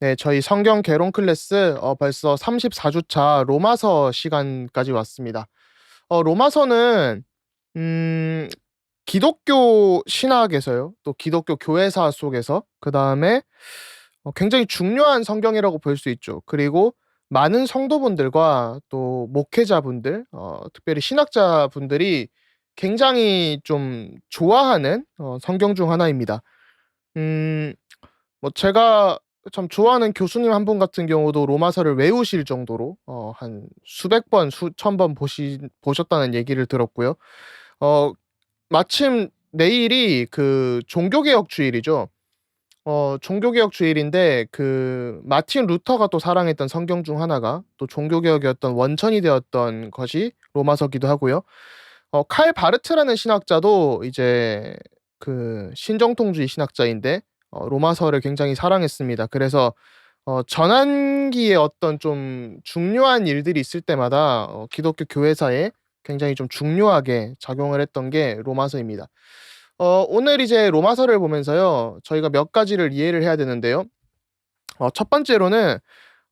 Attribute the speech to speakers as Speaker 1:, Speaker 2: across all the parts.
Speaker 1: 네, 저희 성경 개론 클래스 벌써 34주차 로마서 시간까지 왔습니다. 로마서는 음, 기독교 신학에서요. 또 기독교 교회사 속에서 그다음에 굉장히 중요한 성경이라고 볼 수 있죠. 그리고 많은 성도분들과 또 목회자분들, 특별히 신학자분들이 굉장히 좀 좋아하는 성경 중 하나입니다. 음 뭐 제가 참 좋아하는 교수님 한 분 같은 경우도 로마서를 외우실 정도로 한 수백 번, 수천 번 보셨다는 얘기를 들었고요. 어 마침 내일이 그 종교개혁 주일이죠. 종교개혁 주일인데 그 마틴 루터가 또 사랑했던 성경 중 하나가 또 종교개혁의 어떤 원천이 되었던 것이 로마서기도 하고요. 칼 바르트라는 신학자도 이제 그 신정통주의 신학자인데 로마서를 굉장히 사랑했습니다. 그래서 전환기에 어떤 좀 중요한 일들이 있을 때마다 기독교 교회사에 굉장히 좀 중요하게 작용을 했던 게 로마서입니다. 오늘 이제 로마서를 보면서요. 저희가 몇 가지를 이해를 해야 되는데요. 첫 번째로는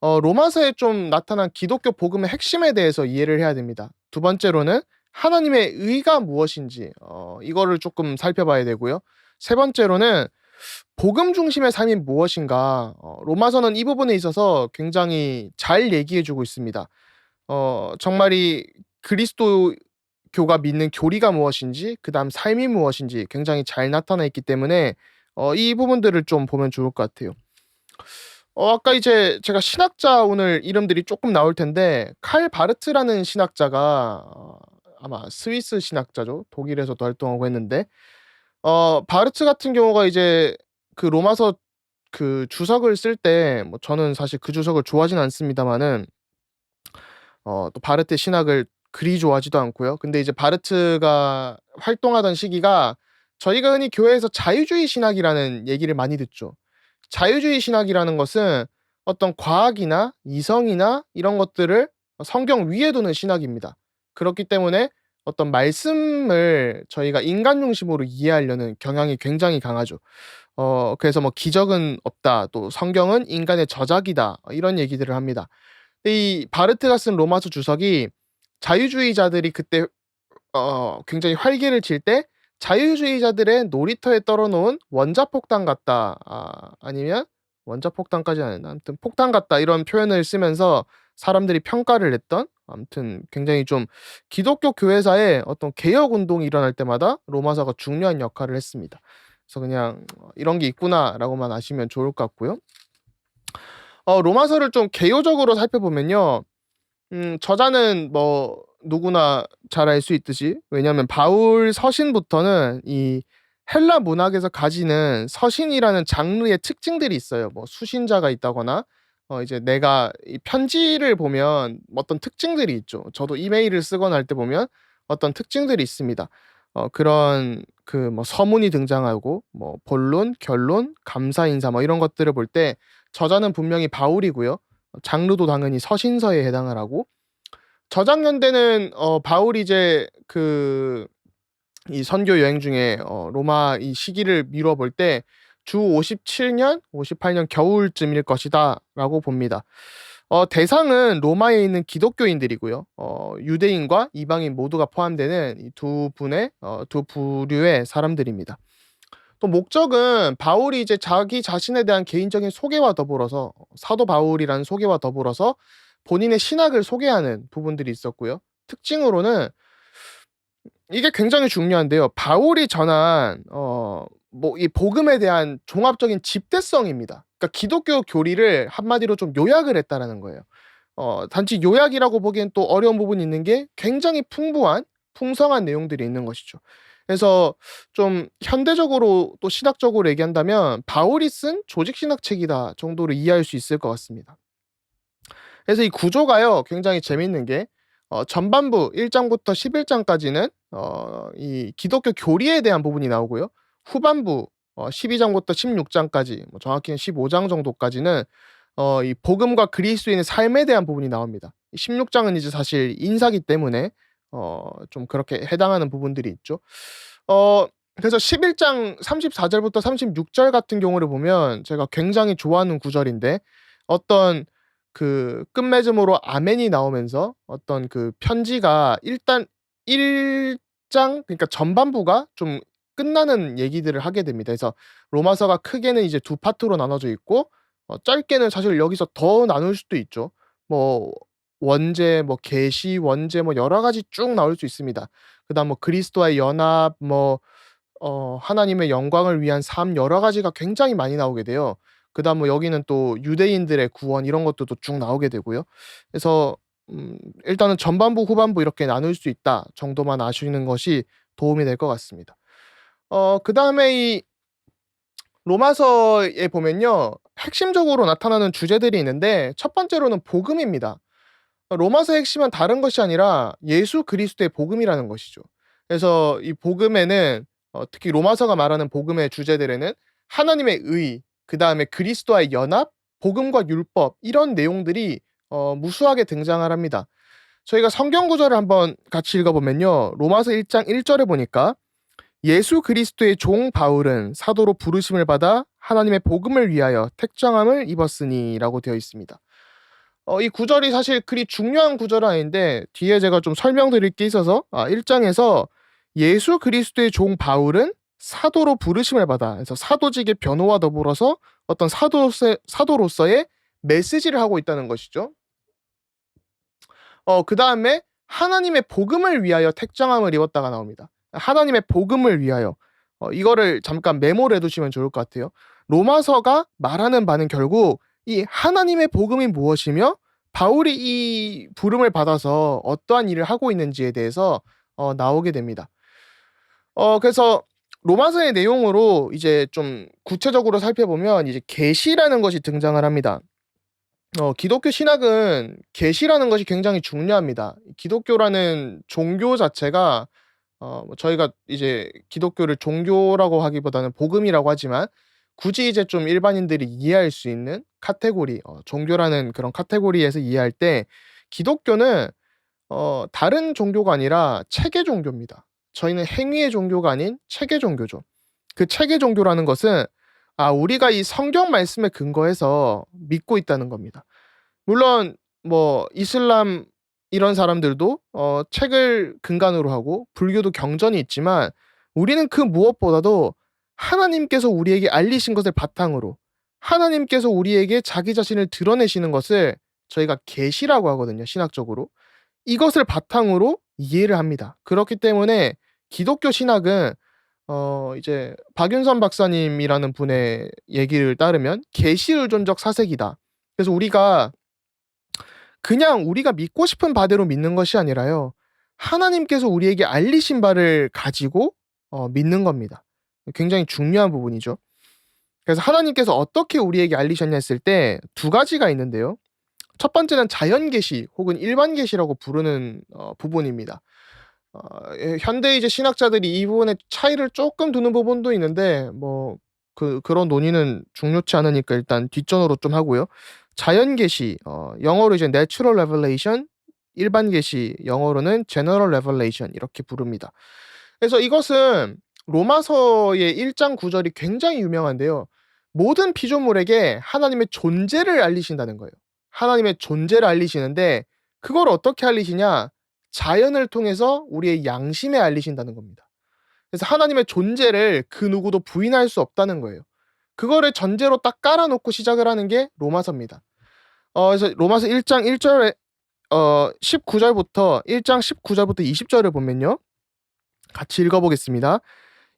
Speaker 1: 로마서에 좀 나타난 기독교 복음의 핵심에 대해서 이해를 해야 됩니다. 두 번째로는 하나님의 의가 무엇인지 이거를 조금 살펴봐야 되고요. 세 번째로는 복음 중심의 삶이 무엇인가 로마서는 이 부분에 있어서 굉장히 잘 얘기해 주고 있습니다. 정말 이 그리스도교가 믿는 교리가 무엇인지 그다음 삶이 무엇인지 굉장히 잘 나타나 있기 때문에 이 부분들을 좀 보면 좋을 것 같아요. 아까 이제 제가 신학자 오늘 이름들이 조금 나올 텐데 칼 바르트라는 신학자가 아마 스위스 신학자죠. 독일에서도 활동하고 했는데 바르트 같은 경우가 이제 그 로마서 그 주석을 쓸 때 뭐 저는 사실 그 주석을 좋아하진 않습니다마는 또 바르트의 신학을 그리 좋아하지도 않고요. 근데 이제 바르트가 활동하던 시기가 저희가 흔히 교회에서 자유주의 신학이라는 얘기를 많이 듣죠. 자유주의 신학이라는 것은 어떤 과학이나 이성이나 이런 것들을 성경 위에 두는 신학입니다. 그렇기 때문에 어떤 말씀을 저희가 인간 중심으로 이해하려는 경향이 굉장히 강하죠. 그래서 뭐 "기적은 없다." 또 "성경은 인간의 저작이다." 이런 얘기들을 합니다. 이 바르트가 쓴 로마서 주석이 자유주의자들이 그때 굉장히 활기를 칠 때 "자유주의자들의 놀이터에 떨어 놓은 원자폭탄 같다." 아니면 원자폭탄까지는 아니었나 아무튼 "폭탄 같다." 이런 표현을 쓰면서 사람들이 평가를 했던 아무튼 굉장히 좀 기독교 교회사에 어떤 개혁 운동이 일어날 때마다 로마서가 중요한 역할을 했습니다. 그래서 그냥 '이런 게 있구나.'라고만 아시면 좋을 것 같고요. 로마서를 좀 개요적으로 살펴보면요. 저자는 뭐 누구나 잘 알 수 있듯이 왜냐하면 바울 서신부터는 이 헬라 문학에서 가지는 서신이라는 장르의 특징들이 있어요. 뭐 수신자가 있다거나 이제 내가 이 편지를 보면 어떤 특징들이 있죠. 저도 이메일을 쓰거나 할 때 보면 어떤 특징들이 있습니다. 그런 그 뭐 서문이 등장하고 뭐 본론, 결론, 감사 인사 뭐 이런 것들을 볼 때 저자는 분명히 바울이고요. 장르도 당연히 서신서에 해당을 하고 저작년대는 바울이 이제 그 이 선교 여행 중에 로마 이 시기를 미뤄 볼 때 주 57년, 58년 겨울쯤일 것이다라고 봅니다. 대상은 로마에 있는 기독교인들이고요. 유대인과 이방인 모두가 포함되는 이 두 분의 두 부류의 사람들입니다. 또 목적은 바울이 이제 자기 자신에 대한 개인적인 소개와 더불어서 사도 바울이라는 소개와 더불어서 본인의 신학을 소개하는 부분들이 있었고요. 특징으로는 이게 굉장히 중요한데요. 바울이 전한 뭐 이 복음에 대한 종합적인 집대성입니다. 그러니까 기독교 교리를 한마디로 좀 요약을 했다라는 거예요. 단지 요약이라고 보기엔 또 어려운 부분이 있는 게 굉장히 풍성한 내용들이 있는 것이죠. 그래서 좀 현대적으로 또 신학적으로 얘기한다면 '바울이 쓴 조직 신학책이다.' 정도로 이해할 수 있을 것 같습니다. 그래서 이 구조가요 굉장히 재밌는 게 전반부 1 장부터 11 장까지는 이 기독교 교리에 대한 부분이 나오고요. 후반부 12 장부터 16 장까지 뭐 정확히는 15장 정도까지는 이 복음과 그리스도인의 삶에 대한 부분이 나옵니다. 16 장은 이제 사실 인사기 때문에 좀 그렇게 해당하는 부분들이 있죠. 어 그래서 11장 34절부터 36절 같은 경우를 보면 제가 굉장히 좋아하는 구절인데, 어떤 그 끝맺음으로 아멘이 나오면서 어떤 그 편지가 일단 1장, 그러니까 전반부가 좀 끝나는 얘기들을 하게 됩니다. 그래서 로마서가 크게는 이제 두 파트로 나눠져 있고, 짧게는 사실 여기서 더 나눌 수도 있죠. 뭐 원죄, 뭐 계시, 원죄, 뭐 여러 가지 쭉 나올 수 있습니다. 그다음 뭐 그리스도와의 연합, 뭐 하나님의 영광을 위한 삶, 여러 가지가 굉장히 많이 나오게 돼요. 그다음 뭐 여기는 또 유대인들의 구원, 이런 것들도 쭉 나오게 되고요. 그래서 일단은 전반부, 후반부 이렇게 나눌 수 있다 정도만 아시는 것이 도움이 될 것 같습니다. 그다음에 이 로마서에 보면요, 핵심적으로 나타나는 주제들이 있는데, 첫 번째로는 복음입니다. 로마서의 핵심은 다른 것이 아니라 예수 그리스도의 복음이라는 것이죠. 그래서 이 복음에는, 특히 로마서가 말하는 복음의 주제들에는 하나님의 의, 그다음에 그리스도와의 연합, 복음과 율법, 이런 내용들이 무수하게 등장을 합니다. 저희가 성경 구절을 한번 같이 읽어보면요, 로마서 1장 1절에 보니까 예수 그리스도의 종 바울은 사도로 부르심을 받아 하나님의 복음을 위하여 택정함을 입었으니라고 되어 있습니다. 이 구절이 사실 그리 중요한 구절은 아닌데, 뒤에 제가 좀 설명드릴 게 있어서, 1장에서 예수 그리스도의 종 바울은 사도로 부르심을 받아, 그래서 사도직의 변호와 더불어서 어떤 사도로서의 메시지를 하고 있다는 것이죠. 그다음에 하나님의 복음을 위하여 택정함을 입었다가 나옵니다. 하나님의 복음을 위하여. 이거를 잠깐 메모를 해두시면 좋을 것 같아요. 로마서가 말하는 바는 결국 이 하나님의 복음이 무엇이며 바울이 이 부름을 받아서 어떠한 일을 하고 있는지에 대해서 나오게 됩니다. 그래서 로마서의 내용으로 이제 좀 구체적으로 살펴보면 이제 계시라는 것이 등장을 합니다. 기독교 신학은 계시라는 것이 굉장히 중요합니다. 기독교라는 종교 자체가, 뭐 저희가 이제 기독교를 종교라고 하기보다는 복음이라고 하지만, 굳이 이제 좀 일반인들이 이해할 수 있는 카테고리, 종교라는 그런 카테고리에서 이해할 때 기독교는 다른 종교가 아니라 체계 종교입니다. 저희는 행위의 종교가 아닌 체계 종교죠. 그 체계 종교라는 것은 우리가 이 성경 말씀에 근거해서 믿고 있다는 겁니다. 물론 뭐 이슬람 이런 사람들도 책을 근간으로 하고 불교도 경전이 있지만, 우리는 그 무엇보다도 하나님께서 우리에게 알리신 것을 바탕으로 하나님께서 우리에게 자기 자신을 드러내시는 것을 저희가 계시라고 하거든요, 신학적으로. 이것을 바탕으로 이해를 합니다. 그렇기 때문에 기독교 신학은 이제 박윤선 박사님이라는 분의 얘기를 따르면 계시의존적 사색이다. 그래서 우리가 그냥 우리가 믿고 싶은 바대로 믿는 것이 아니라요, 하나님께서 우리에게 알리신 바를 가지고 믿는 겁니다. 굉장히 중요한 부분이죠. 그래서 하나님께서 어떻게 우리에게 알리셨냐 했을 때 두 가지가 있는데요. 첫 번째는 자연 계시 혹은 일반 계시라고 부르는 부분입니다. 현대 이제 신학자들이 이 부분에 차이를 조금 두는 부분도 있는데, 뭐 그런 논의는 중요치 않으니까 일단 뒷전으로 좀 하고요. 자연 계시, 영어로 이제 natural revelation, 일반 계시, 영어로는 general revelation, 이렇게 부릅니다. 그래서 이것은 로마서의 1장 9절이 굉장히 유명한데요. 모든 피조물에게 하나님의 존재를 알리신다는 거예요. 하나님의 존재를 알리시는데, 그걸 어떻게 알리시냐? 자연을 통해서 우리의 양심에 알리신다는 겁니다. 그래서 하나님의 존재를 그 누구도 부인할 수 없다는 거예요. 그거를 전제로 딱 깔아 놓고 시작을 하는 게 로마서입니다. 그래서 로마서 1장 1절에 19절부터 1장 19절부터 20절을 보면요, 같이 읽어보겠습니다.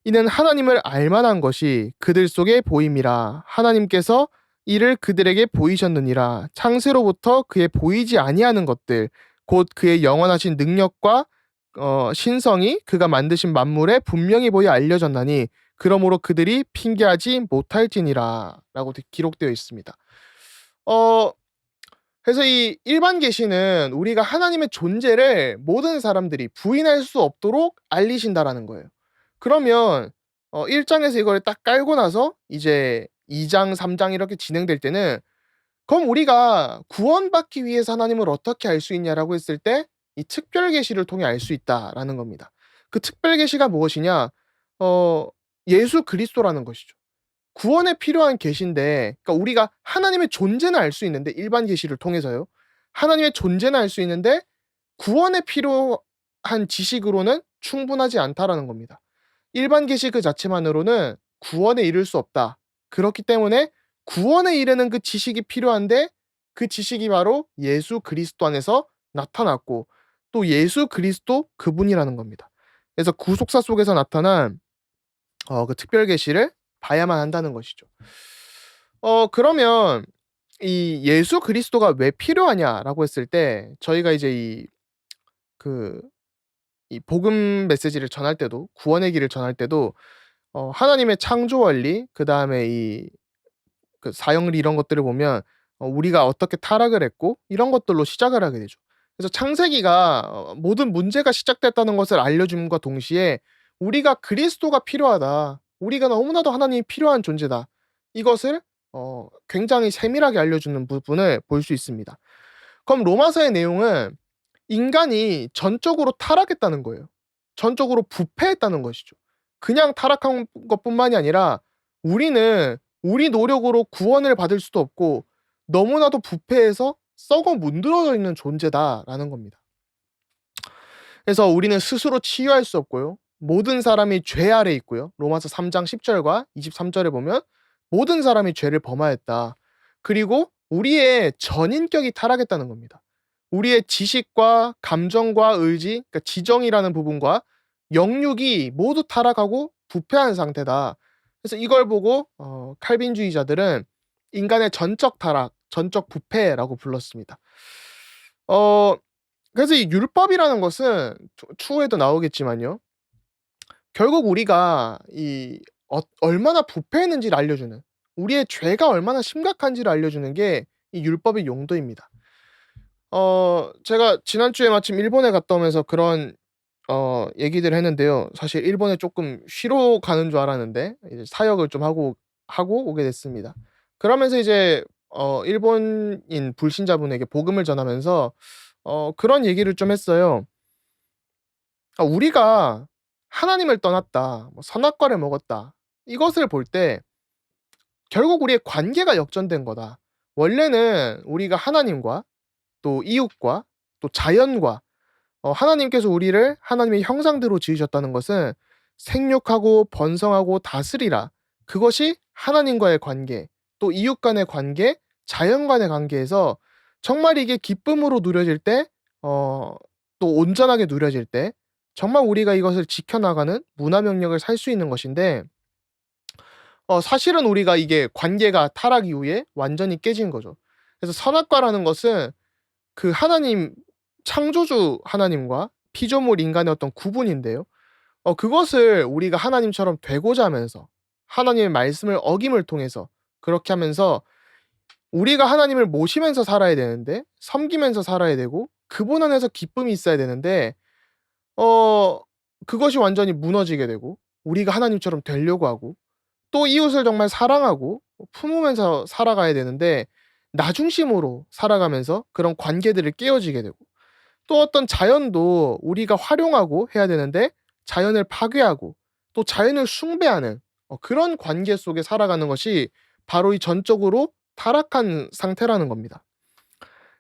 Speaker 1: 이는 하나님을 알만한 것이 그들 속에 보임이라. 하나님께서 이를 그들에게 보이셨느니라. 창세로부터 그의 보이지 아니하는 것들, 곧 그의 영원하신 능력과 신성이 그가 만드신 만물에 분명히 보여 알려졌나니 그러므로 그들이 핑계하지 못할지니라 라고 기록되어 있습니다. 그래서 이 일반 계시는 우리가 하나님의 존재를 모든 사람들이 부인할 수 없도록 알리신다라는 거예요. 그러면 1장에서 이걸 딱 깔고 나서 이제 2장, 3장 이렇게 진행될 때는, 그럼 우리가 구원받기 위해서 하나님을 어떻게 알 수 있냐라고 했을 때 이 특별 계시를 통해 알 수 있다라는 겁니다. 그 특별 계시가 무엇이냐? 어 예수 그리스도라는 것이죠. 구원에 필요한 계시인데, 그러니까 우리가 하나님의 존재는 알 수 있는데, 일반 계시를 통해서요. 하나님의 존재는 알 수 있는데 구원에 필요한 지식으로는 충분하지 않다라는 겁니다. 일반 계시 그 자체만으로는 구원에 이를 수 없다. 그렇기 때문에 구원에 이르는 그 지식이 필요한데, 그 지식이 바로 예수 그리스도 안에서 나타났고, 또 예수 그리스도 그분이라는 겁니다. 그래서 구속사 속에서 나타난 그 특별 계시를 봐야만 한다는 것이죠. 그러면 이 예수 그리스도가 왜 필요하냐라고 했을 때, 저희가 이제 그 이 복음 메시지를 전할 때도, 구원의 길을 전할 때도 하나님의 창조 원리, 그다음에 사형리, 이런 것들을 보면 우리가 어떻게 타락을 했고 이런 것들로 시작을 하게 되죠. 그래서 창세기가 모든 문제가 시작됐다는 것을 알려줌과 동시에 우리가 그리스도가 필요하다, 우리가 너무나도 하나님이 필요한 존재다, 이것을 굉장히 세밀하게 알려주는 부분을 볼 수 있습니다. 그럼 로마서의 내용은 인간이 전적으로 타락했다는 거예요. 전적으로 부패했다는 것이죠. 그냥 타락한 것뿐만이 아니라 우리는 우리 노력으로 구원을 받을 수도 없고 너무나도 부패해서 썩어 문드러져 있는 존재다라는 겁니다. 그래서 우리는 스스로 치유할 수 없고요. 모든 사람이 죄 아래 있고요. 로마서 3장 10절과 23절에 보면 모든 사람이 죄를 범하였다. 그리고 우리의 전인격이 타락했다는 겁니다. 우리의 지식과 감정과 의지, 그러니까 지정이라는 부분과 영육이 모두 타락하고 부패한 상태다. 그래서 이걸 보고 칼빈주의자들은 인간의 전적 타락, 전적 부패라고 불렀습니다. 어 그래서 이 율법이라는 것은 추후에도 나오겠지만요. 결국 우리가 얼마나 부패했는지를 알려주는, 우리의 죄가 얼마나 심각한지를 알려주는 게 이 율법의 용도입니다. 제가 지난주에 마침 일본에 갔다 오면서 그런 얘기들을 했는데요. 사실 일본에 조금 쉬러 가는 줄 알았는데 이제 사역을 좀 하고 오게 됐습니다. 그러면서 이제 일본인 불신자분에게 복음을 전하면서 그런 얘기를 좀 했어요. 우리가 하나님을 떠났다, 뭐 선악과를 먹었다, 이것을 볼 때 결국 우리의 관계가 역전된 거다. 원래는 우리가 하나님과 또 이웃과 또 자연과 하나님께서 우리를 하나님의 형상대로 지으셨다는 것은 생육하고 번성하고 다스리라, 그것이 하나님과의 관계, 또 이웃 간의 관계, 자연 간의 관계에서 정말 이게 기쁨으로 누려질 때, 또 온전하게 누려질 때 정말 우리가 이것을 지켜나가는 문화 명령을 살 수 있는 것인데, 사실은 우리가 이게 관계가 타락 이후에 완전히 깨진 거죠. 그래서 선악과라는 것은 그 하나님, 창조주 하나님과 피조물 인간의 어떤 구분인데요. 그것을 우리가 하나님처럼 되고자 하면서 하나님의 말씀을 어김을 통해서 그렇게 하면서 우리가 하나님을 모시면서 살아야 되는데, 섬기면서 살아야 되고 그분 안에서 기쁨이 있어야 되는데, 어 그것이 완전히 무너지게 되고 우리가 하나님처럼 되려고 하고 또 이웃을 정말 사랑하고 품으면서 살아가야 되는데, 나 중심으로 살아가면서 그런 관계들을 깨어지게 되고, 또 어떤 자연도 우리가 활용하고 해야 되는데 자연을 파괴하고 또 자연을 숭배하는 그런 관계 속에 살아가는 것이 바로 이 전적으로 타락한 상태라는 겁니다.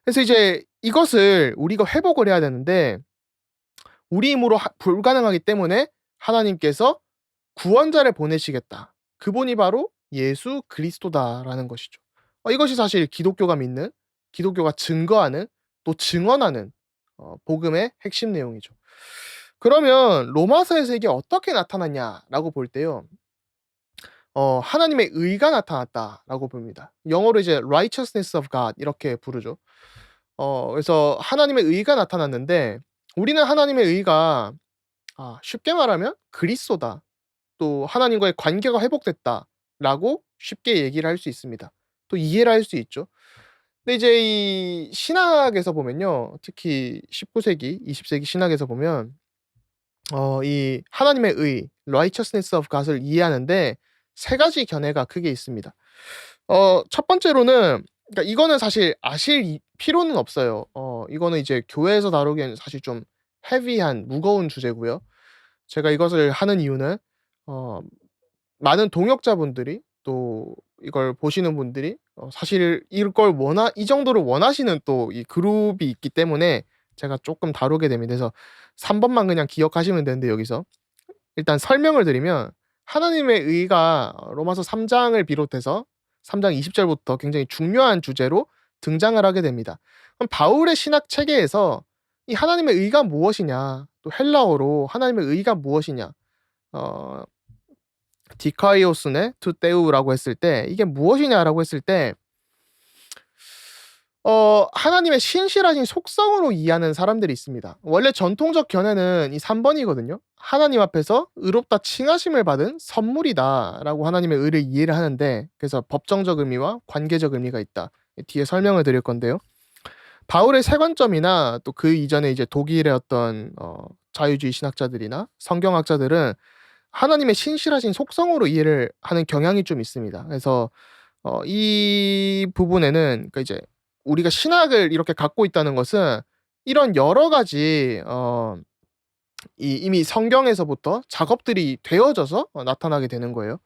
Speaker 1: 그래서 이제 이것을 우리가 회복을 해야 되는데 우리 힘으로 불가능하기 때문에 하나님께서 구원자를 보내시겠다, 그분이 바로 예수 그리스도다라는 것이죠. 이것이 사실 기독교가 믿는, 기독교가 증거하는, 또 증언하는 복음의 핵심 내용이죠. 그러면 로마서에서 이게 어떻게 나타났냐라고 볼 때요. 하나님의 의가 나타났다라고 봅니다. 영어로 이제 righteousness of God 이렇게 부르죠. 그래서 하나님의 의가 나타났는데, 우리는 하나님의 의가 쉽게 말하면 그리스도다, 또 하나님과의 관계가 회복됐다라고 쉽게 얘기를 할 수 있습니다. 또 이해를 할 수 있죠. 근데 이제 이 신학에서 보면요. 특히 19세기, 20세기 신학에서 보면 이 하나님의 의, righteousness of God을 이해하는데 세 가지 견해가 크게 있습니다. 첫 번째로는, 그러니까 이거는 사실 아실 필요는 없어요. 이거는 이제 교회에서 다루기에는 사실 좀 헤비한 무거운 주제고요. 제가 이것을 하는 이유는 어 많은 동역자분들이 또 이걸 보시는 분들이 사실 이걸 이 정도를 원하시는 또 이 그룹이 있기 때문에 제가 쪼끔 다루게 됩니다. 그래서 3 번만 그냥 기억하시면 되는데 여기서 일단 설명을 드리면 하나님의 의가 로마서 3 장을 비롯해서 3장 20 절부터 굉장히 중요한 주제로 등장을 하게 됩니다. 그럼 바울의 신학 체계에서 이 하나님의 의가 무엇이냐, 또 헬라어로 하나님의 의가 무엇이냐, 어 디카이오스네 투 테우라고 했을 때 이게 무엇이냐라고 했을 때 하나님의 신실하신 속성으로 이해하는 사람들이 있습니다. 원래 전통적 견해는 이 3 번이거든요. 하나님 앞에서 의롭다 칭하심을 받은 선물이다라고 하나님의 의를 이해를 하는데, 그래서 법정적 의미와 관계적 의미가 있다. 뒤에 설명을 드릴 건데요. 바울의 세 관점이나 또 그 이전에 이제 독일의 어떤 자유주의 신학자들이나 성경학자들은 하나님의 신실하신 속성으로 이해를 하는 경향이 좀 있습니다. 그래서 이 부분에는 그러니까 이제 우리가 신학을 이렇게 갖고 있다는 것은 이런 여러 가지 이미 성경에서부터 작업들이 되어져서 나타나게 되는 거예요.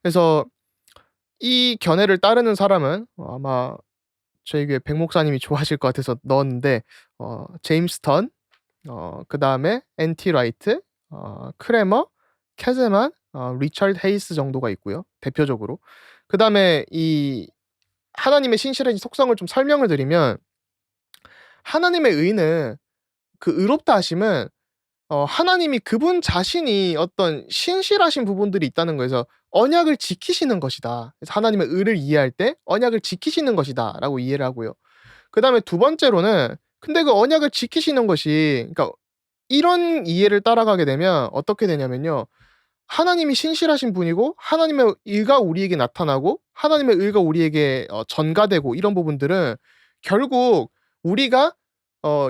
Speaker 1: 그래서 이 견해를 따르는 사람은 아마 저희 교회 백 목사님이 좋아하실 것 같아서 넣었는데 제임스 턴, 그다음에 NT 라이트, 크레머, 캐제만, 리처드 헤이스 정도가 있고요, 대표적으로. 그다음에 이 하나님의 신실하신 속성을 좀 설명을 드리면, 하나님의 의는 그 의롭다 하심은 하나님이 그분 자신이 어떤 신실하신 부분들이 있다는 거에서 언약을 지키시는 것이다. 그래서 하나님의 의를 이해할 때 언약을 지키시는 것이다라고 이해를 하고요. 그다음에 두 번째로는 근데 그 언약을 지키시는 것이, 그러니까 이런 이해를 따라가게 되면 어떻게 되냐면요. 하나님이 신실하신 분이고 하나님의 의가 우리에게 나타나고 하나님의 의가 우리에게 전가되고, 이런 부분들은 결국 우리가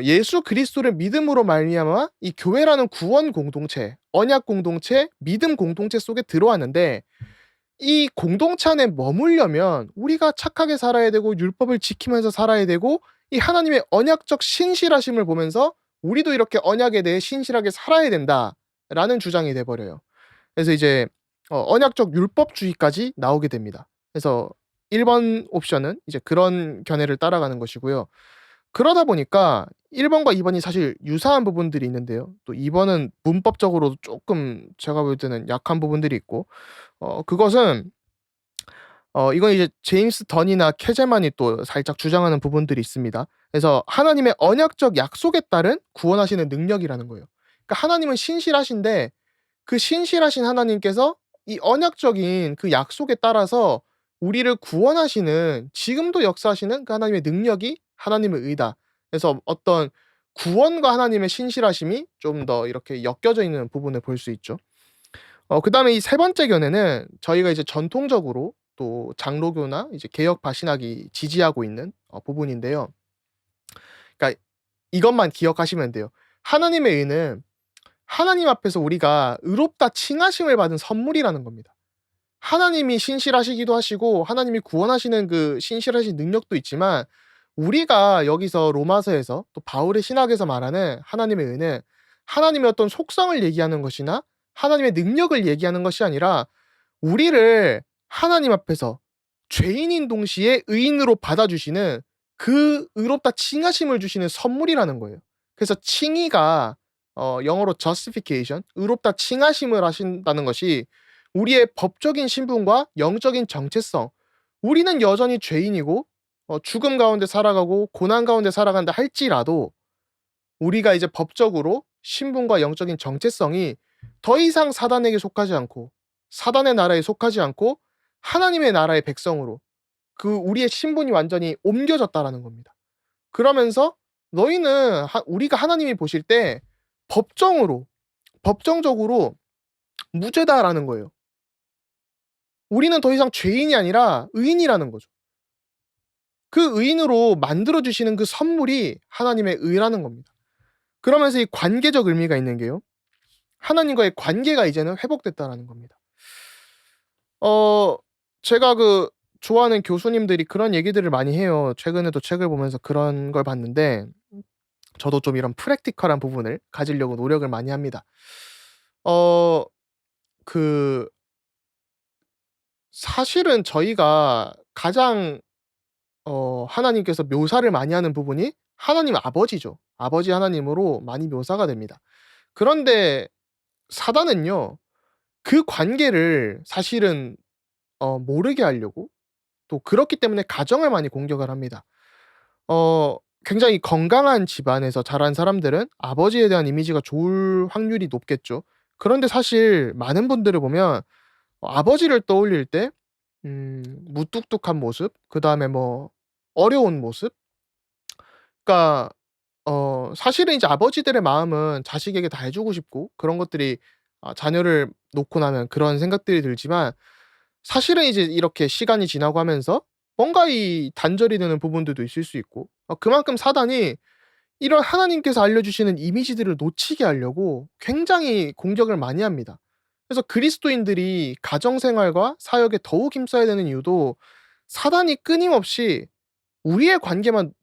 Speaker 1: 예수 그리스도를 믿음으로 말미암아 이 교회라는 구원 공동체, 언약 공동체, 믿음 공동체 속에 들어왔는데, 이 공동체 안에 머물려면 우리가 착하게 살아야 되고 율법을 지키면서 살아야 되고, 이 하나님의 언약적 신실하심을 보면서 우리도 이렇게 언약에 대해 신실하게 살아야 된다라는 주장이 돼 버려요. 그래서 이제 언약적 율법주의까지 나오게 됩니다. 그래서 1번 옵션은 이제 그런 견해를 따라가는 것이고요. 그러다 보니까 1 번과 2 번이 사실 유사한 부분들이 있는데요. 또 2 번은 문법적으로도 쪼끔 제가 볼 때는 약한 부분들이 있고, 그것은 이건 이제 제임스 던이나 캐제만이 또 살짝 주장하는 부분들이 있습니다. 그래서 하나님의 언약적 약속에 따른 구원하시는 능력이라는 거예요. 그러니까 하나님은 신실하신데 그 신실하신 하나님께서 이 언약적인 그 약속에 따라서 우리를 구원하시는, 지금도 역사하시는 그 하나님의 능력이 하나님의 의다. 그래서 어떤 구원과 하나님의 신실하심이 좀 더 이렇게 엮여져 있는 부분을 볼 수 있죠. 그다음에 이 세 번째 견해는 저희가 이제 전통적으로 또 장로교나 이제 개혁 바신학이 지지하고 있는 부분인데요. 그러니까 이것만 기억하시면 돼요. 하나님의 의는 하나님 앞에서 우리가 의롭다 칭하심을 받은 선물이라는 겁니다. 하나님이 신실하시기도 하시고 하나님이 구원하시는 그 신실하신 능력도 있지만, 우리가 여기서 로마서에서 또 바울의 신학에서 말하는 하나님의 의는 하나님의 어떤 속성을 얘기하는 것이나 하나님의 능력을 얘기하는 것이 아니라 우리를 하나님 앞에서 죄인인 동시에 의인으로 받아주시는 그 의롭다 칭하심을 주시는 선물이라는 거예요. 그래서 칭의가 영어로 justification, 의롭다 칭하심을 하신다는 것이 우리의 법적인 신분과 영적인 정체성, 우리는 여전히 죄인이고 죽음 가운데 살아가고 고난 가운데 살아간다 할지라도 우리가 이제 법적으로 신분과 영적인 정체성이 더 이상 사단에게 속하지 않고 사단의 나라에 속하지 않고 하나님의 나라의 백성으로 그 우리의 신분이 완전히 옮겨졌다라는 겁니다. 그러면서 너희는 우리가 하나님이 보실 때 법정으로 법정적으로 무죄다라는 거예요. 우리는 더 이상 죄인이 아니라 의인이라는 거죠. 그 의인으로 만들어 주시는 그 선물이 하나님의 의라는 겁니다. 그러면서 이 관계적 의미가 있는 게요. 하나님과의 관계가 이제는 회복됐다라는 겁니다. 어 제가 좋아하는 교수님들이 그런 얘기들을 많이 해요. 최근에도 책을 보면서 그런 걸 봤는데 저도 좀 이런 프랙티컬한 부분을 가지려고 노력을 많이 합니다. 어 그 사실은 저희가 가장 하나님께서 묘사를 많이 하는 부분이 하나님 아버지죠. 아버지 하나님으로 많이 묘사가 됩니다. 그런데 사단은요. 그 관계를 사실은 모르게 하려고 또 그렇기 때문에 가정을 많이 공격을 합니다. 굉장히 건강한 집안에서 자란 사람들은 아버지에 대한 이미지가 좋을 확률이 높겠죠. 그런데 사실 많은 분들을 보면 아버지를 떠올릴 때 무뚝뚝한 모습, 그다음에 뭐 어려운 모습, 그러니까 사실은 이제 아버지들의 마음은 자식에게 다 해 주고 싶고 그런 것들이 자녀를 놓고 나면 그런 생각들이 들지만 사실은 이제 이렇게 시간이 지나고 하면서 뭔가 이 단절이 되는 부분들도 있을 수 있고 그만큼 사단이 이런 하나님께서 알려주시는 이미지들을 놓치게 하려고 굉장히 공격을 많이 합니다. 그래서 그리스도인들이 가정 생활과 사역에 더욱 힘써야 되는 이유도 사단이 끊임없이 우리의 관계만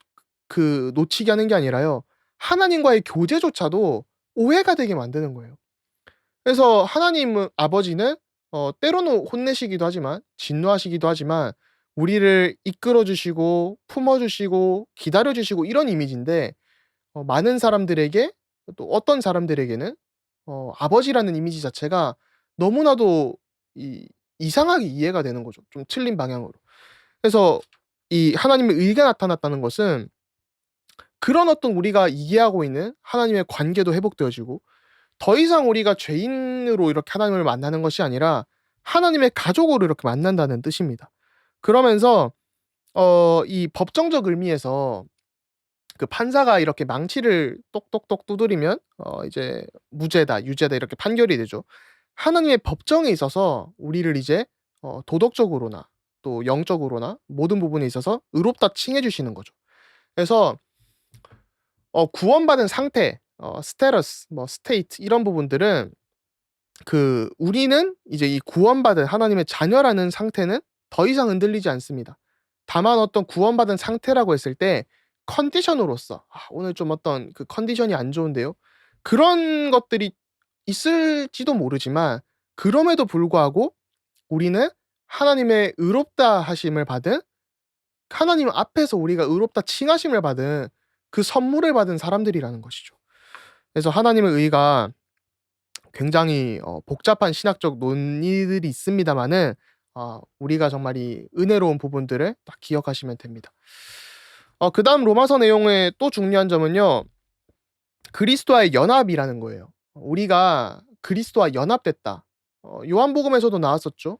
Speaker 1: 놓치게 하는 게 아니라요. 하나님과의 교제조차도 오해가 되게 만드는 거예요. 그래서 하나님은 아버지는 때로는 혼내시기도 하지만 진노하시기도 하지만 우리를 이끌어 주시고 품어 주시고 기다려 주시고 이런 이미지인데 많은 사람들에게 또 어떤 사람들에게는 아버지라는 이미지 자체가 너무나도 이상하게 이해가 되는 거죠, 좀 틀린 방향으로. 그래서 이 하나님의 의가 나타났다는 것은 그런 어떤 우리가 이해하고 있는 하나님의 관계도 회복되어지고 더 이상 우리가 죄인으로 이렇게 하나님을 만나는 것이 아니라 하나님의 가족으로 이렇게 만난다는 뜻입니다. 그러면서 이 법정적 의미에서 그 판사가 이렇게 망치를 똑똑똑 두드리면 이제 무죄다, 유죄다 이렇게 판결이 되죠. 하나님의 법정에 있어서 우리를 이제 도덕적으로나 또 영적으로나 모든 부분에 있어서 의롭다 칭해 주시는 거죠. 그래서 구원받은 상태, 스테러스, 뭐 스테이트 이런 부분들은 우리는 이제 이 구원받은 하나님의 자녀라는 상태는 더 이상 흔들리지 않습니다. 다만 어떤 구원받은 상태라고 했을 때 컨디션으로서 '아 오늘 좀 어떤 컨디션이 안 좋은데요.' 그런 것들이 있을지도 모르지만 그럼에도 불구하고 우리는 하나님의 의롭다 하심을 받은 하나님 앞에서 우리가 의롭다 칭하심을 받은 그 선물을 받은 사람들이라는 것이죠. 그래서 하나님의 의가 굉장히 복잡한 신학적 논의들이 있습니다마는 우리가 정말 이 은혜로운 부분들을 딱 기억하시면 됩니다. 그다음 로마서 내용의 또 중요한 점은요. 그리스도와의 연합이라는 거예요. 우리가 그리스도와 연합됐다. 요한복음에서도 나왔었죠.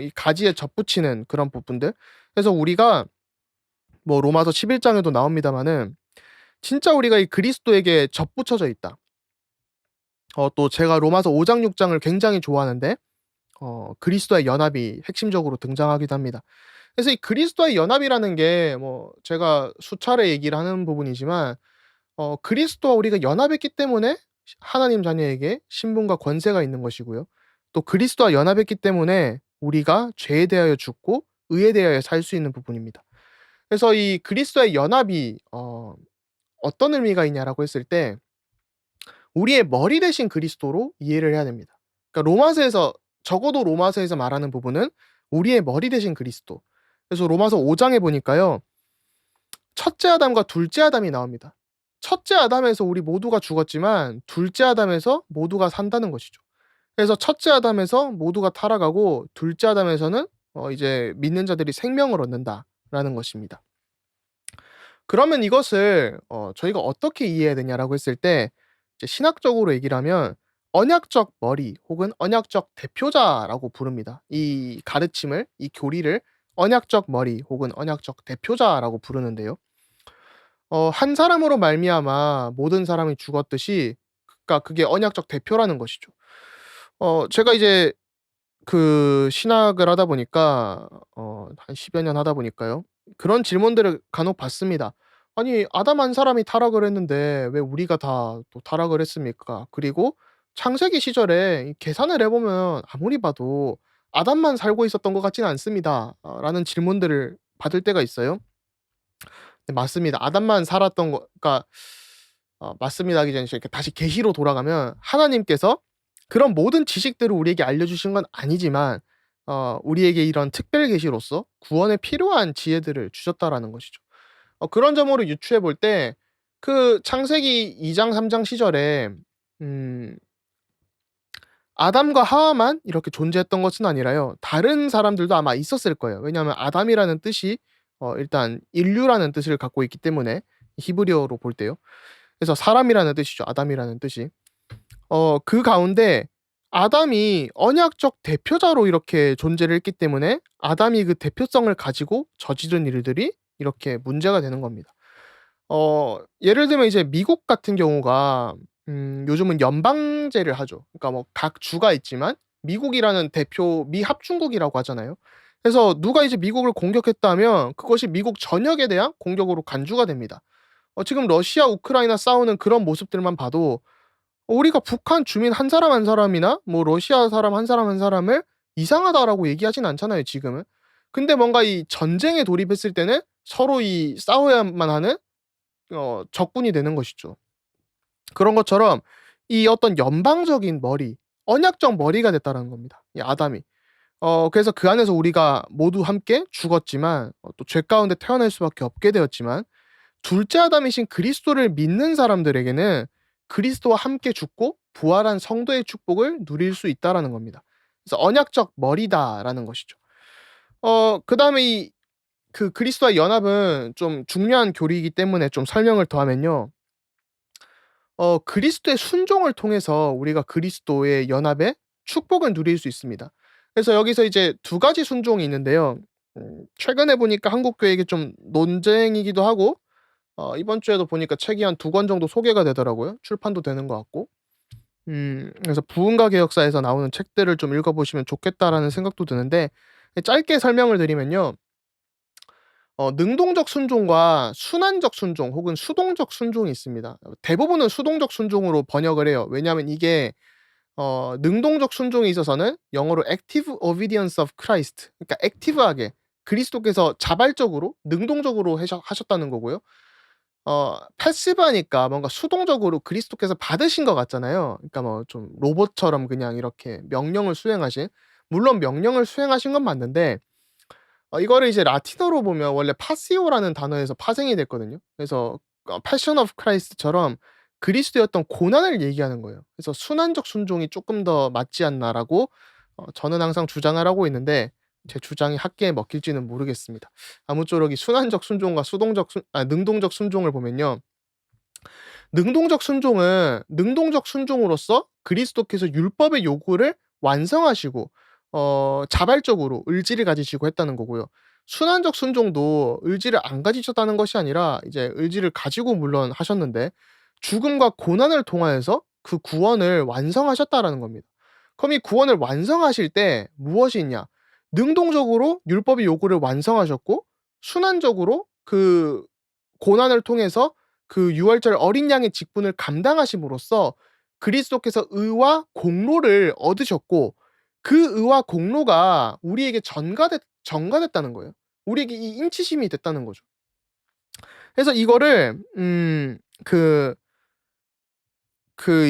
Speaker 1: 이 가지에 접붙이는 그런 부분들. 그래서 우리가 뭐 로마서 11 장에도 나옵니다마는 진짜 우리가 이 그리스도에게 접붙여져 있다. 또 제가 로마서 5 장 6 장을 굉장히 좋아하는데 그리스도의 연합이 핵심적으로 등장하기도 합니다. 그래서 이 그리스도의 연합이라는 게 뭐 제가 수차례 얘기를 하는 부분이지만 그리스도와 우리가 연합했기 때문에 하나님 자녀에게 신분과 권세가 있는 것이고요. 또 그리스도와 연합했기 때문에 우리가 죄에 대하여 죽고 의에 대하여 살 수 있는 부분입니다. 그래서 이 그리스도의 연합이 어떤 의미가 있냐라고 했을 때 우리의 머리 대신 그리스도로 이해를 해야 됩니다. 그러니까 적어도 로마서에서 말하는 부분은 우리의 머리 대신 그리스도. 그래서 로마서 5 장에 보니까요. 첫째 아담과 둘째 아담이 나옵니다. 첫째 아담에서 우리 모두가 죽었지만 둘째 아담에서 모두가 산다는 것이죠. 그래서 첫째 아담에서 모두가 타락하고 둘째 아담에서는 이제 믿는 자들이 생명을 얻는다라는 것입니다. 그러면 이것을 저희가 어떻게 이해해야 되냐라고 했을 때 이제 신학적으로 얘기를 하면 언약적 머리 혹은 언약적 대표자라고 부릅니다. 이 가르침을 이 교리를 언약적 머리 혹은 언약적 대표자라고 부르는데요. 한 사람으로 말미암아 모든 사람이 죽었듯이 그러니까 그게 언약적 대표라는 것이죠. 제가 이제 신학을 하다 보니까 한 10여 년 하다 보니까요. 그런 질문들을 간혹 받습니다. "아니 아담 한 사람이 타락을 했는데 왜 우리가 다 또 타락을 했습니까? 그리고 창세기 시절에 이 계산을 해 보면 아무리 봐도 아담만 살고 있었던 것 같지는 않습니다." 라는 질문들을 받을 때가 있어요. 네 맞습니다. 아담만 살았던 거 그러니까 맞습니다 하기 전에 이렇게 다시 계시로 돌아가면 하나님께서 그런 모든 지식들을 우리에게 알려주신 건 아니지만 우리에게 이런 특별 계시로서 구원에 필요한 지혜들을 주셨다라는 것이죠. 그런 점으로 유추해 볼 때 그 창세기 2장 3장 시절에 음 아담과 하와만 이렇게 존재했던 것은 아니라요. 다른 사람들도 아마 있었을 거예요. 왜냐하면 아담이라는 뜻이 일단 인류라는 뜻을 갖고 있기 때문에 히브리어로 볼 때요. 그래서 사람이라는 뜻이죠. 아담이라는 뜻이. 그 가운데 아담이 언약적 대표자로 이렇게 존재를 했기 때문에 아담이 그 대표성을 가지고 저지른 일들이 이렇게 문제가 되는 겁니다. 예를 들면 이제 미국 같은 경우가 요즘은 연방제를 하죠. 그러니까 뭐 각 주가 있지만 미국이라는 대표 미 합중국이라고 하잖아요. 그래서 누가 이제 미국을 공격했다면 그것이 미국 전역에 대한 공격으로 간주가 됩니다. 지금 러시아 우크라이나 싸우는 그런 모습들만 봐도 우리가 북한 주민 한 사람 한 사람이나 뭐 러시아 사람 한 사람 한 사람을 이상하다라고 얘기하진 않잖아요, 지금은. 근데 뭔가 이 전쟁에 돌입했을 때는 서로 이 싸워야만 하는 적군이 되는 것이죠. 그런 것처럼 이 어떤 연방적인 머리, 언약적 머리가 됐다라는 겁니다, 이 아담이. 그래서 그 안에서 우리가 모두 함께 죽었지만 또 죄 가운데 태어날 수밖에 없게 되었지만 둘째 아담이신 그리스도를 믿는 사람들에게는 그리스도와 함께 죽고 부활한 성도의 축복을 누릴 수 있다라는 겁니다. 그래서 언약적 머리다라는 것이죠. 그다음에 이 그 그리스도와의 연합은 좀 중요한 교리이기 때문에 좀 설명을 더하면요. 그리스도의 순종을 통해서 우리가 그리스도의 연합의 축복을 누릴 수 있습니다. 그래서 여기서 이제 두 가지 순종이 있는데요. 최근에 보니까 한국 교회에게 좀 논쟁이기도 하고 이번 주에도 보니까 책이 한 두 권 정도 소개가 되더라고요. 출판도 되는 것 같고. 그래서 부흥가 개혁사에서 나오는 책들을 좀 읽어 보시면 좋겠다라는 생각도 드는데 짧게 설명을 드리면요. 능동적 순종과 순환적 순종 혹은 수동적 순종이 있습니다. 대부분은 수동적 순종으로 번역을 해요. 왜냐하면 이게 능동적 순종에 있어서는 영어로 active obedience of Christ, 그러니까 액티브하게 그리스도께서 자발적으로 능동적으로 하셨다는 거고요. 패시브하니까 뭔가 수동적으로 그리스도께서 받으신 것 같잖아요. 그러니까 뭐 좀 로봇처럼 그냥 이렇게 명령을 수행하신, 물론 명령을 수행하신 건 맞는데 이거를 이제 라틴어로 보면 원래 파시오라는 단어에서 파생이 됐거든요. 그래서 패션 오브 크라이스트처럼 그리스도의 어떤 고난을 얘기하는 거예요. 그래서 '순환적 순종이 쪼끔 더 맞지 않나.'라고 저는 항상 주장을 하고 있는데 제 주장이 학계에 먹힐지는 모르겠습니다. 아무쪼록 이 순환적 순종과 능동적 순종을 보면요. 능동적 순종은 능동적 순종으로써 그리스도께서 율법의 요구를 완성하시고 자발적으로 의지를 가지시고 했다는 거고요. 순환적 순종도 의지를 안 가지셨다는 것이 아니라 이제 의지를 가지고 물론 하셨는데 죽음과 고난을 통하여서 그 구원을 완성하셨다라는 겁니다. 그럼 이 구원을 완성하실 때 무엇이 있냐? 능동적으로 율법의 요구를 완성하셨고 순환적으로 그 고난을 통해서 그 유월절 어린 양의 직분을 감당하심으로써 그리스도께서 의와 공로를 얻으셨고 그 의와 공로가 우리에게 전가됐다는 거예요. 우리에게 이 인치심이 됐다는 거죠. 그래서 이거를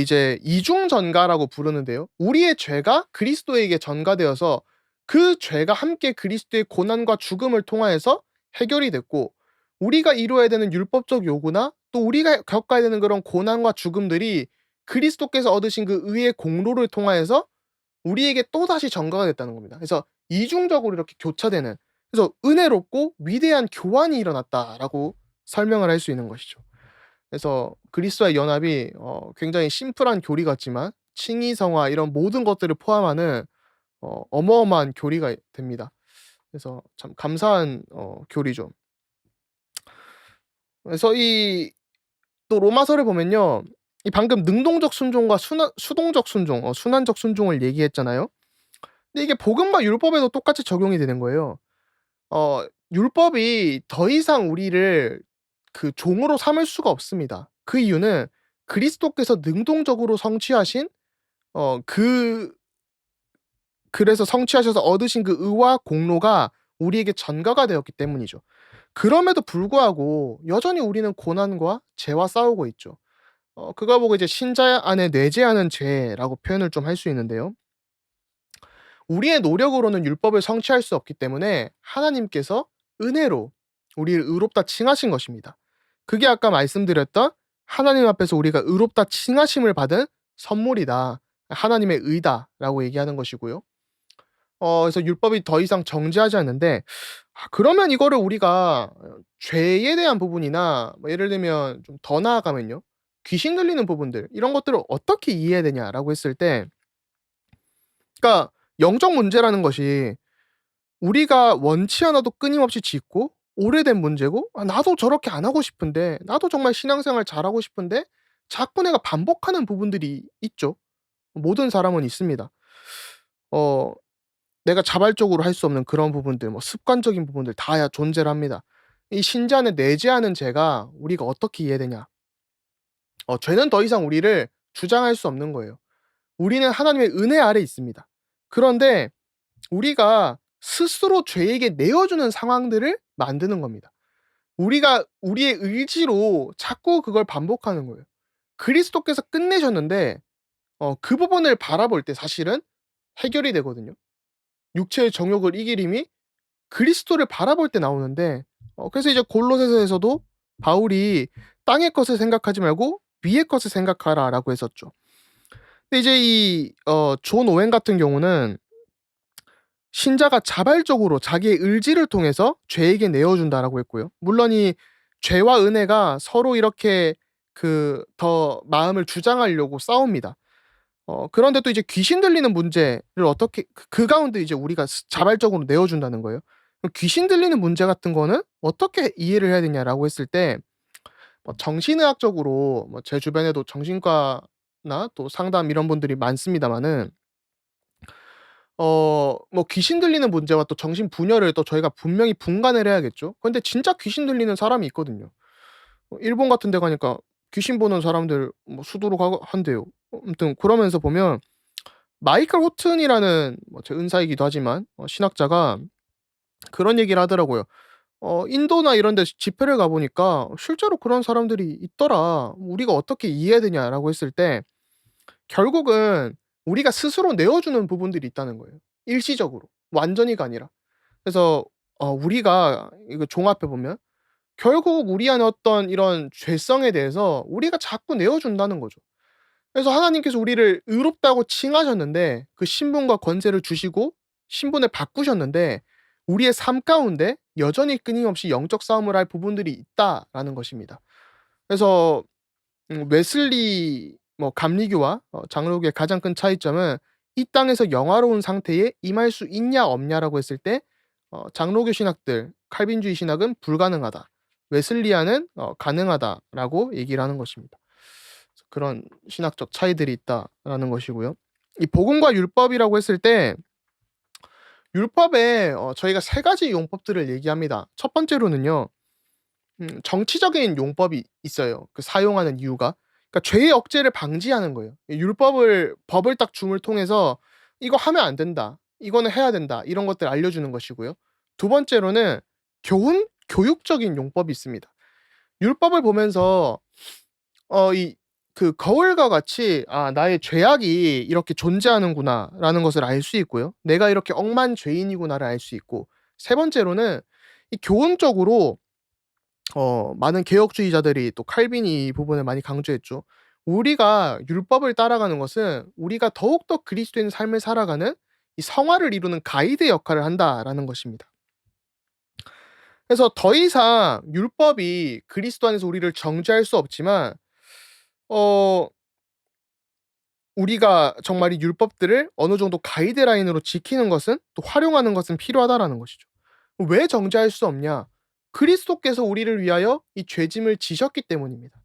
Speaker 1: 이제 이중 전가라고 부르는데요. 우리의 죄가 그리스도에게 전가되어서 그 죄가 함께 그리스도의 고난과 죽음을 통하여서 해결이 됐고 우리가 이루어야 되는 율법적 요구나 또 우리가 겪어야 되는 그런 고난과 죽음들이 그리스도께서 얻으신 그 의의 공로를 통하여서 우리에게 또다시 전가가 됐다는 겁니다. 그래서 이중적으로 이렇게 교차되는, 그래서 은혜롭고 위대한 교환이 일어났다라고 설명을 할 수 있는 것이죠. 그래서 그리스도와의 연합이 굉장히 심플한 교리 같지만 칭의성화 이런 모든 것들을 포함하는 어마어마한 교리가 됩니다. 그래서 참 감사한 교리죠. 그래서 이 또 로마서를 보면요. 이 방금 능동적 순종과 수동적 순종, 순환적 순종을 얘기했잖아요. 근데 이게 복음과 율법에도 똑같이 적용이 되는 거예요. 율법이 더 이상 우리를 그 종으로 삼을 수가 없습니다. 그 이유는 그리스도께서 능동적으로 성취하신 그 그래서 성취하셔서 얻으신 그 의와 공로가 우리에게 전가가 되었기 때문이죠. 그럼에도 불구하고 여전히 우리는 고난과 죄와 싸우고 있죠. 그걸 보고 이제 신자 안에 내재하는 죄라고 표현을 좀 할 수 있는데요. 우리의 노력으로는 율법을 성취할 수 없기 때문에 하나님께서 은혜로 우리를 의롭다 칭하신 것입니다. 그게 아까 말씀드렸던 하나님 앞에서 우리가 의롭다 칭하심을 받은 선물이다. 하나님의 의다라고 얘기하는 것이고요. 그래서 율법이 더 이상 정죄하지 않는데, 그러면 이거를 우리가 죄에 대한 부분이나 뭐 예를 들면 좀 더 나아가면요. 귀신 들리는 부분들 이런 것들을 어떻게 이해해야 되냐라고 했을 때, 그러니까 영적 문제라는 것이 우리가 원치 않아도 끊임없이 짓고 오래된 문제고, 나도 저렇게 안 하고 싶은데, 나도 정말 신앙생활 잘하고 싶은데 자꾸 내가 반복하는 부분들이 있죠. 모든 사람은 있습니다. 어 내가 자발적으로 할 수 없는 그런 부분들, 뭐 습관적인 부분들 다 존재를 합니다. 이 신자 안에 내재하는 죄가 우리가 어떻게 이해되냐? 죄는 더 이상 우리를 주장할 수 없는 거예요. 우리는 하나님의 은혜 아래 있습니다. 그런데 우리가 스스로 죄에게 내어주는 상황들을 만드는 겁니다. 우리가 우리의 의지로 자꾸 그걸 반복하는 거예요. 그리스도께서 끝내셨는데 그 부분을 바라볼 때 사실은 해결이 되거든요. 육체의 정욕을 이기림이 그리스도를 바라볼 때 나오는데, 그래서 이제 골로새서에서도 바울이 "땅의 것을 생각하지 말고 위의 것을 생각하라."라고 했었죠. 근데 이제 이 존 오웬 같은 경우는 신자가 자발적으로 자기의 의지를 통해서 죄에게 내어 준다라고 했고요. 물론 이 죄와 은혜가 서로 이렇게 더 마음을 주장하려고 싸웁니다. 그런데 또 이제 귀신 들리는 문제를 어떻게 그 가운데 이제 우리가 자발적으로 내어 준다는 거예요. 그럼 귀신 들리는 문제 같은 거는 어떻게 이해를 해야 되냐라고 했을 때, 정신의학적으로 제 주변에도 정신과나 또 상담 이런 분들이 많습니다마는, 귀신 들리는 문제와 또 정신 분열을 또 저희가 분명히 분간을 해야겠죠. 근데 진짜 귀신 들리는 사람이 있거든요. 일본 같은 데 가니까 귀신 보는 사람들 수두룩 한대요. 아무튼 그러면서 보면 마이클 호튼이라는 제 은사이기도 하지만 신학자가 그런 얘기를 하더라고요. 인도나 이런 데 집회를 가 보니까 "실제로 그런 사람들이 있더라. 우리가 어떻게 이해해야 되냐?"라고 했을 때, 결국은 우리가 스스로 내어 주는 부분들이 있다는 거예요, 일시적으로. 완전히가 아니라. 그래서 우리가 이거 종합해 보면 결국 우리 안에 어떤 이런 죄성에 대해서 우리가 자꾸 내어 준다는 거죠. 그래서 하나님께서 우리를 의롭다고 칭하셨는데, 그 신분과 권세를 주시고 신분을 바꾸셨는데, 우리의 삶 가운데 여전히 끊임없이 영적 싸움을 할 부분들이 있다라는 것입니다. 그래서 웨슬리 감리교와 장로교의 가장 큰 차이점은 이 땅에서 영화로운 상태에 임할 수 있냐 없냐라고 했을 때, 장로교 신학들, 칼빈주의 신학은 불가능하다. 웨슬리안은 가능하다라고 얘기를 하는 것입니다. 그런 신학적 차이들이 있다라는 것이고요. 이 복음과 율법이라고 했을 때, 율법에 저희가 세 가지 용법들을 얘기합니다. 첫 번째로는요. 정치적인 용법이 있어요. 사용하는 이유가. 그러니까 죄의 억제를 방지하는 거예요. 법을 딱 줌을 통해서 "이거 하면 안 된다. 이거는 해야 된다." 이런 것들을 알려주는 것이고요. 두 번째로는 교육적인 용법이 있습니다. 율법을 보면서 이 거울과 같이 '아 나의 죄악이 이렇게 존재하는구나.'라는 것을 알 수 있고요. '내가 이렇게 억만 죄인이구나.'를 알 수 있고, 세 번째로는 이 교훈적으로 많은 개혁주의자들이 또 칼빈이 이 부분을 많이 강조했죠. 우리가 율법을 따라가는 것은 우리가 더욱더 그리스도인 삶을 살아가는 이 성화를 이루는 가이드 역할을 한다라는 것입니다. 그래서 더 이상 율법이 그리스도 안에서 우리를 정죄할 수 없지만, 어 우리가 정말 이 율법들을 어느 정도 가이드라인으로 지키는 것은, 또 활용하는 것은 필요하다라는 것이죠. 왜 정죄할 수 없냐? 그리스도께서 우리를 위하여 이 죄짐을 지셨기 때문입니다.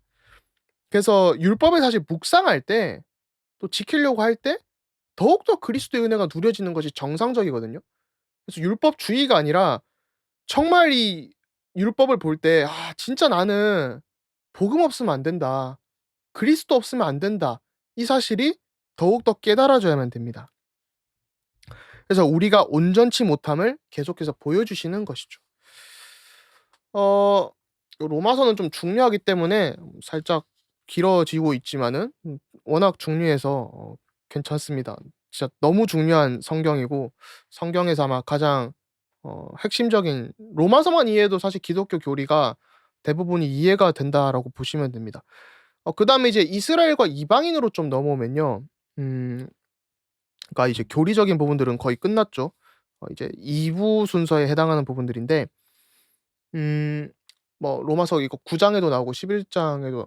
Speaker 1: 그래서 율법을 사실 묵상할 때, 또 지키려고 할 때 더욱더 그리스도의 은혜가 누려지는 것이 정상적이거든요. 그래서 율법주의가 아니라 정말 이 율법을 볼 때 '아 진짜 나는 복음 없으면 안 된다. 그리스도 없으면 안 된다.' 이 사실이 더욱더 깨달아져야만 됩니다. 그래서 우리가 온전치 못함을 계속해서 보여주시는 것이죠. 어 로마서는 좀 중요하기 때문에 살짝 길어지고 있지만은 워낙 중요해서 괜찮습니다. 진짜 너무 중요한 성경이고 성경에서 아마 가장 핵심적인 로마서만 이해해도 사실 기독교 교리가 대부분이 이해가 된다라고 보시면 됩니다. 그다음에 이제 이스라엘과 이방인으로 좀 넘어오면요. 음 그러니까 이제 교리적인 부분들은 거의 끝났죠. 이제 2부 순서에 해당하는 부분들인데 음 뭐 로마서 이거 9 장에도 나오고 11 장에도,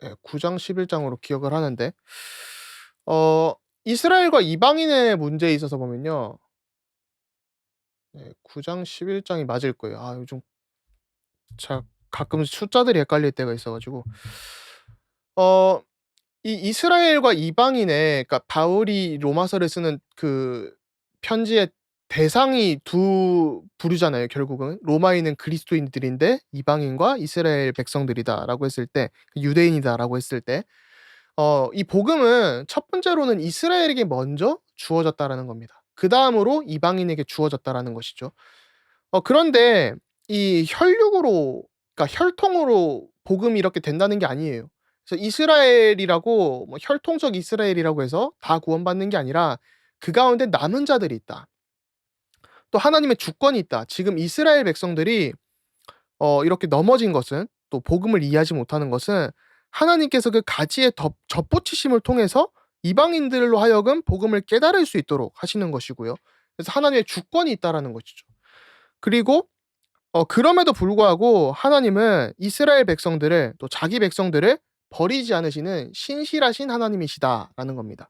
Speaker 1: 예, 9장 11 장으로 기억을 하는데 어 이스라엘과 이방인의 문제에 있어서 보면요. 네, 9장 11 장이 맞을 거예요. 요즘 자 가끔 숫자들이 헷갈릴 때가 있어 가지고 어 이 이스라엘과 이방인의, 그러니까 바울이 로마서를 쓰는 그 편지의 대상이 두 부류잖아요 결국은. 로마인은 그리스도인들인데 이방인과 이스라엘 백성들이다라고 했을 때, 유대인이다라고 했을 때 이 복음은 첫 번째로는 이스라엘에게 먼저 주어졌다라는 겁니다. 그다음으로 이방인에게 주어졌다라는 것이죠. 그런데 이 혈육으로, 그러니까 혈통으로 복음이 이렇게 된다는 게 아니에요. 그래서 이스라엘이라고 뭐 혈통적 이스라엘이라고 해서 다 구원받는 게 아니라 그 가운데 남은 자들이 있다. 또 하나님의 주권이 있다. 지금 이스라엘 백성들이 이렇게 넘어진 것은, 또 복음을 이해하지 못하는 것은 하나님께서 그 가지의 덧붙이심을 통해서 이방인들로 하여금 복음을 깨달을 수 있도록 하시는 것이고요. 그래서 하나님의 주권이 있다라는 것이죠. 그리고 그럼에도 불구하고 하나님은 이스라엘 백성들을, 또 자기 백성들을 버리지 않으시는 신실하신 하나님이시다라는 겁니다.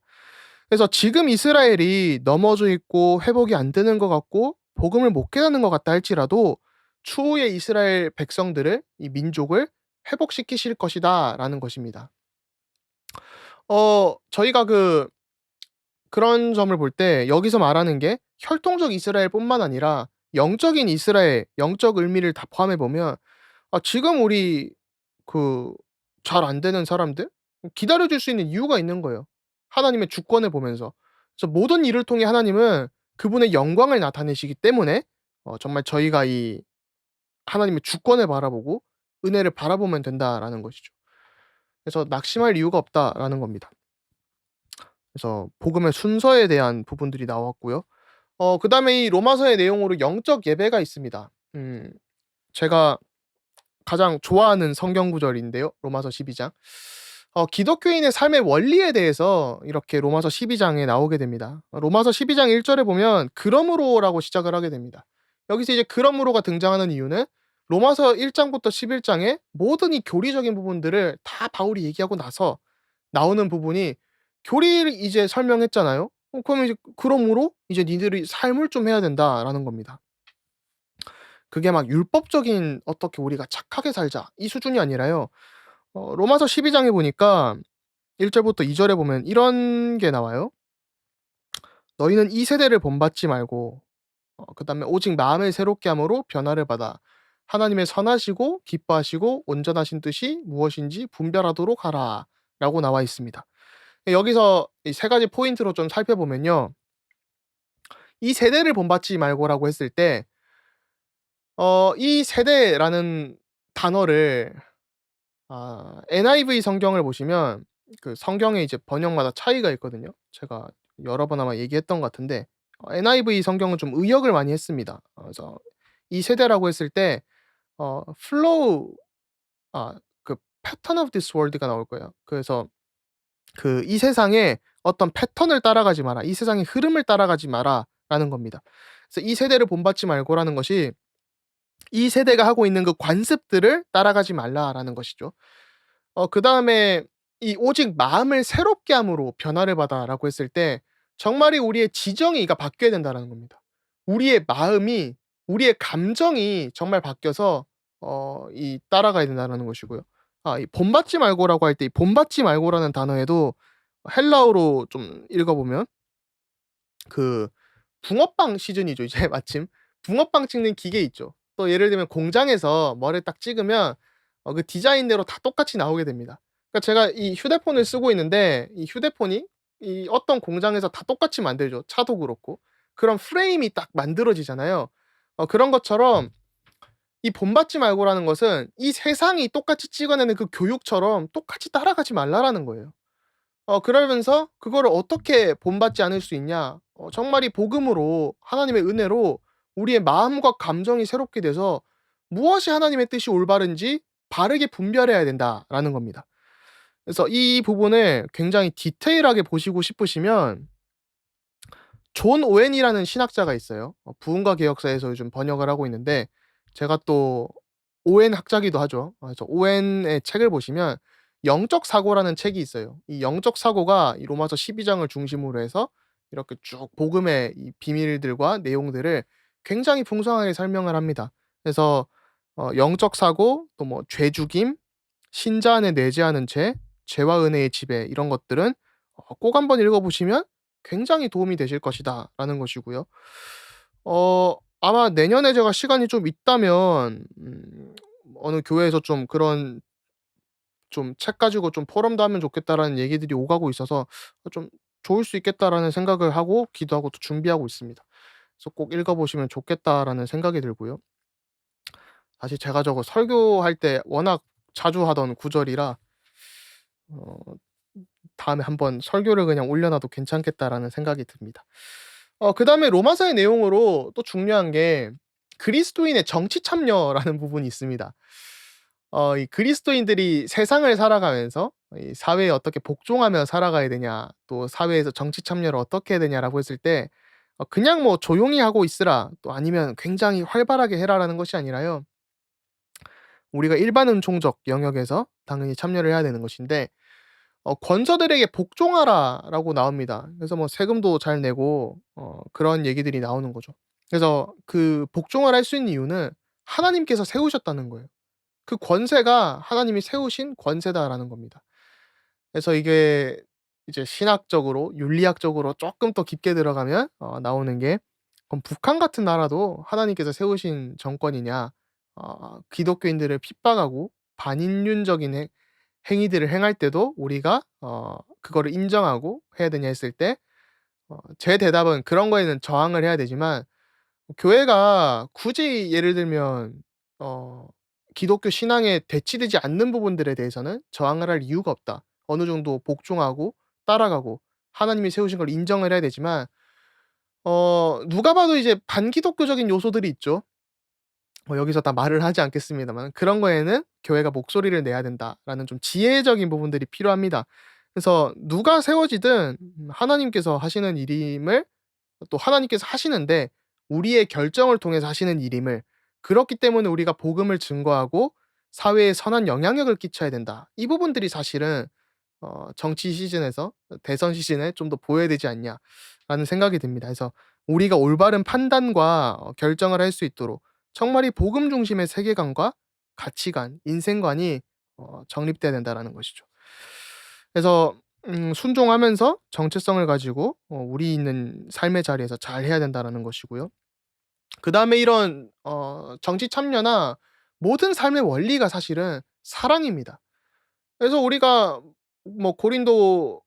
Speaker 1: 그래서 지금 이스라엘이 넘어져 있고 회복이 안 되는 것 같고 복음을 못 깨닫는 것 같다 할지라도 추후에 이스라엘 백성들을, 이 민족을 회복시키실 것이다라는 것입니다. 저희가 그런 점을 볼 때 여기서 말하는 게 혈통적 이스라엘뿐만 아니라 영적인 이스라엘, 영적 의미를 다 포함해 보면 지금 우리 그 잘 안 되는 사람들 기다려 줄 수 있는 이유가 있는 거예요, 하나님의 주권을 보면서. 그래서 모든 일을 통해 하나님은 그분의 영광을 나타내시기 때문에 정말 저희가 이 하나님의 주권을 바라보고 은혜를 바라보면 된다라는 것이죠. 그래서 '낙심할 이유가 없다.'라는 겁니다. 그래서 복음의 순서에 대한 부분들이 나왔고요. 그다음에 이 로마서의 내용으로 영적 예배가 있습니다. 제가 가장 좋아하는 성경 구절인데요. 로마서 12 장. 기독교인의 삶의 원리에 대해서 이렇게 로마서 12 장에 나오게 됩니다. 로마서 12장 1 절에 보면 "그러므로라고 시작을 하게 됩니다. 여기서 이제 그러므로가 등장하는 이유는 로마서 1 장부터 11 장의 모든 이 교리적인 부분들을 다 바울이 얘기하고 나서 나오는 부분이, 교리를 이제 설명했잖아요. 그러면 이제 "그러므로 이제 니들이 삶을 좀 해야 된다."라는 겁니다. 그게 막 율법적인, 어떻게 우리가 착하게 살자 이 수준이 아니라요. 로마서 12 장에 보니까 1 절부터 2 절에 보면 이런 게 나와요. "너희는 이 세대를 본받지 말고 그다음에 오직 마음을 새롭게 함으로 변화를 받아 하나님의 선하시고 기뻐하시고 온전하신 뜻이 무엇인지 분별하도록 하라."라고 나와 있습니다. 여기서 이 세 가지 포인트로 좀 살펴보면요. 이 세대를 본받지 말고라고 했을 때 이 세대라는 단어를, NIV 성경을 보시면 그 성경에 이제 번역마다 차이가 있거든요. 제가 여러 번 아마 얘기했던 것 같은데 NIV 성경은 좀 의역을 많이 했습니다. 그래서 이 세대라고 했을 때 flow, 그 pattern of this world가 나올 거예요. 그래서 "이 세상의 어떤 패턴을 따라가지 마라. 이 세상의 흐름을 따라가지 마라."라는 겁니다. 그래서 이 세대를 본받지 말고라는 것이 이 세대가 하고 있는 그 관습들을 따라가지 말라라는 것이죠. 그다음에 이 "오직 마음을 새롭게 함으로 변화를 받아."라고 했을 때 정말이 우리의 지정이가 바뀌어야 된다라는 겁니다. 우리의 마음이, 우리의 감정이 정말 바뀌어서 이 따라가야 된다라는 것이고요. 이 본받지 말고라고 할 때 이 본받지 말고라는 단어에도 헬라어로 좀 읽어 보면 그 붕어빵 시즌이죠 이제 마침. 붕어빵 찍는 기계 있죠. 또 예를 들면 공장에서 뭐를 딱 찍으면 그 디자인대로 다 똑같이 나오게 됩니다. 그러니까 제가 이 휴대폰을 쓰고 있는데 이 휴대폰이 이 어떤 공장에서 다 똑같이 만들죠. 차도 그렇고. 그런 프레임이 딱 만들어지잖아요. 그런 것처럼 이 본받지 말고라는 것은 이 세상이 똑같이 찍어내는 그 교육처럼 똑같이 따라가지 말라라는 거예요. 그러면서 그거를 어떻게 본받지 않을 수 있냐? 정말 이 복음으로 하나님의 은혜로 우리의 마음과 감정이 새롭게 돼서 무엇이 하나님의 뜻이 올바른지 바르게 분별해야 된다라는 겁니다. 그래서 이 부분을 굉장히 디테일하게 보시고 싶으시면 존 오웬이라는 신학자가 있어요. 부흥과 개혁사에서 요즘 번역을 하고 있는데 제가 또 오웬 학자기도 하죠. 그래서 오웬의 책을 보시면 영적 사고라는 책이 있어요. 이 영적 사고가 이 로마서 12장을 중심으로 해서 이렇게 쭉 복음의 이 비밀들과 내용들을 굉장히 풍성하게 설명을 합니다. 그래서 영적 사고, 또 뭐 죄 죽임, 신자 안에 내재하는 죄, 죄와 은혜의 지배 이런 것들은 꼭 한번 읽어 보시면 굉장히 도움이 되실 것이다라는 것이고요. 아마 내년에 제가 시간이 좀 있다면 어느 교회에서 좀 그런 좀 "책 가지고 좀 포럼도 하면 좋겠다."라는 얘기들이 오가고 있어서 좀 '좋을 수 있겠다.'라는 생각을 하고 기도하고 또 준비하고 있습니다. 그래서 '꼭 읽어 보시면 좋겠다.'라는 생각이 들고요. 사실 제가 저거 설교할 때 워낙 자주 하던 구절이라 어 '다음에 한번 설교를 그냥 올려 놔도 괜찮겠다.'라는 생각이 듭니다. 그다음에 로마서의 내용으로 또 중요한 게 그리스도인의 정치 참여라는 부분이 있습니다. 이 그리스도인들이 세상을 살아가면서 이 사회에 어떻게 복종하며 살아가야 되냐, 또 사회에서 정치 참여를 어떻게 해야 되냐라고 했을 때 그냥 뭐 "조용히 하고 있으라." 또 아니면 "굉장히 활발하게 해라."라는 것이 아니라요. 우리가 일반 은총적 영역에서 당연히 참여를 해야 되는 것인데 "권서들에게 복종하라."라고 나옵니다. 그래서 뭐 세금도 잘 내고 그런 얘기들이 나오는 거죠. 그래서 그 복종을 할 수 있는 이유는 하나님께서 세우셨다는 거예요. 그 권세가 하나님이 세우신 권세다라는 겁니다. 그래서 이게 이제 신학적으로 윤리학적으로 쪼끔 더 깊게 들어가면 나오는 게 그럼 북한 같은 나라도 하나님께서 세우신 정권이냐, 기독교인들을 핍박하고 반인륜적인 행위들을 행할 때도 우리가 그거를 인정하고 해야 되냐 했을 때 제 대답은 그런 거에는 저항을 해야 되지만 교회가 굳이 예를 들면 어 기독교 신앙에 대치되지 않는 부분들에 대해서는 저항을 할 이유가 없다. 어느 정도 복종하고 따라가고 하나님이 세우신 걸 인정을 해야 되지만 누가 봐도 이제 반기독교적인 요소들이 있죠. 여기서 다 말을 하지 않겠습니다만 그런 거에는 '교회가 목소리를 내야 된다.'라는 좀 지혜적인 부분들이 필요합니다. 그래서 누가 세워지든 하나님께서 하시는 일임을 또 하나님께서 하시는데 우리의 결정을 통해서 하시는 일임을 그렇기 때문에 우리가 복음을 증거하고 사회에 선한 영향력을 끼쳐야 된다. 이 부분들이 사실은 정치 시즌에서 대선 시즌에 좀 더 보여야 되지 않냐라는 생각이 듭니다. 그래서 우리가 올바른 판단과 결정을 할 수 있도록 정말 이 복음 중심의 세계관과 가치관, 인생관이 정립돼야 된다라는 것이죠. 그래서 순종하면서 정체성을 가지고 우리 있는 삶의 자리에서 잘해야 된다라는 것이고요. 그다음에 이런 정치 참여나 모든 삶의 원리가 사실은 사랑입니다. 그래서 우리가 뭐 고린도후서죠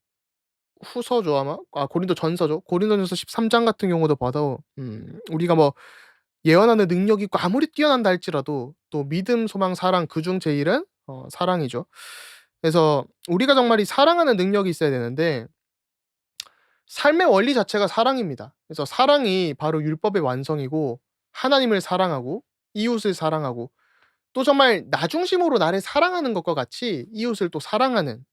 Speaker 1: 아마? 고린도전서죠. 고린도전서 13장 같은 경우도 봐도 우리가 뭐 예언하는 능력이 있고 아무리 뛰어난다 할지라도 또 믿음, 소망, 사랑 그중 제일은 사랑이죠. 그래서 우리가 정말 이 사랑하는 능력이 있어야 되는데 삶의 원리 자체가 사랑입니다. 그래서 사랑이 바로 율법의 완성이고 하나님을 사랑하고 이웃을 사랑하고 또 정말 나 중심으로 나를 사랑하는 것과 같이 이웃을 또 사랑하는